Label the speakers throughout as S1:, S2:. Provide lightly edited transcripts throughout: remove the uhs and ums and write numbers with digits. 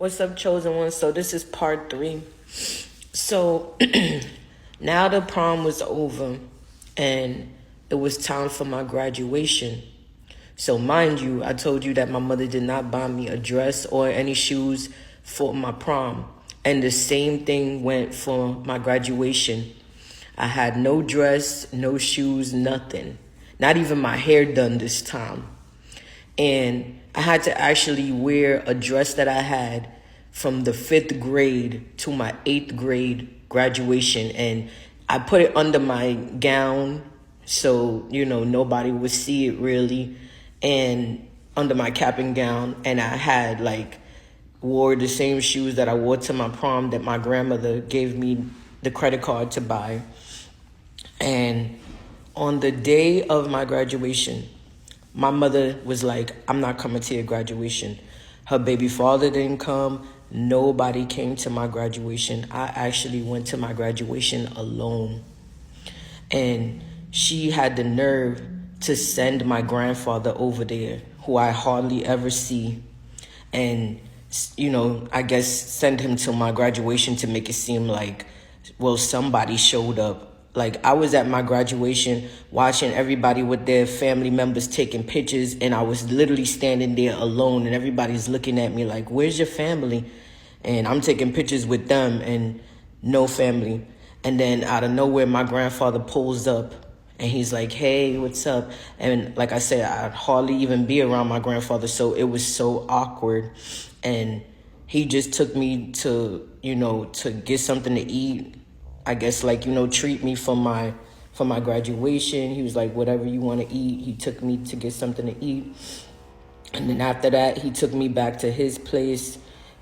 S1: What's up, chosen one? So this is part 3. So now the prom was over and it was time for my graduation. So mind you, I told you that my mother did not buy me a dress or any shoes for my prom. And the same thing went for my graduation. I had no dress, no shoes, nothing. Not even my hair done this time. And I had to actually wear a dress that I had from the 5th grade to my 8th grade graduation. And I put it under my gown so, nobody would see it really. And under my cap and gown. And I had wore the same shoes that I wore to my prom that my grandmother gave me the credit card to buy. And on the day of my graduation, my mother was like, I'm not coming to your graduation. Her baby father didn't come. Nobody came to my graduation. I actually went to my graduation alone. And she had the nerve to send my grandfather over there, who I hardly ever see. And, I guess send him to my graduation to make it seem like, well, somebody showed up. I was at my graduation watching everybody with their family members taking pictures, and I was literally standing there alone, and everybody's looking at me like, where's your family? And I'm taking pictures with them and no family. And then out of nowhere, my grandfather pulls up and he's like, hey, what's up? And like I said, I'd hardly even be around my grandfather, so it was so awkward. And he just took me to, to get something to eat. I guess treat me for my graduation. He was like, whatever you want to eat. He took me to get something to eat. And then after that, he took me back to his place.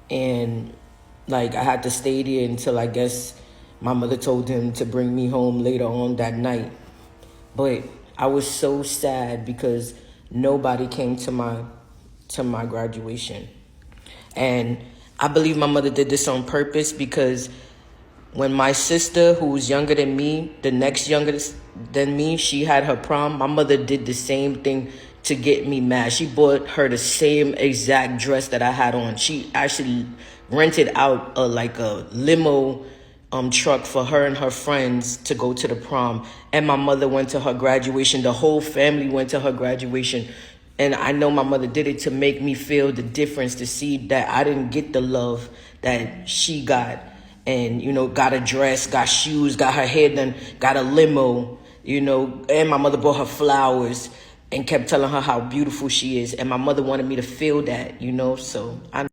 S1: And I had to stay there until I guess my mother told him to bring me home later on that night. But I was so sad because nobody came to my graduation. And I believe my mother did this on purpose because when my sister, who was younger than me, the next youngest than me, she had her prom, my mother did the same thing to get me mad. She bought her the same exact dress that I had on. She actually rented out a limo truck for her and her friends to go to the prom. And my mother went to her graduation. The whole family went to her graduation. And I know my mother did it to make me feel the difference, to see that I didn't get the love that she got. And, got a dress, got shoes, got her hair done, got a limo, and my mother bought her flowers and kept telling her how beautiful she is. And my mother wanted me to feel that, so I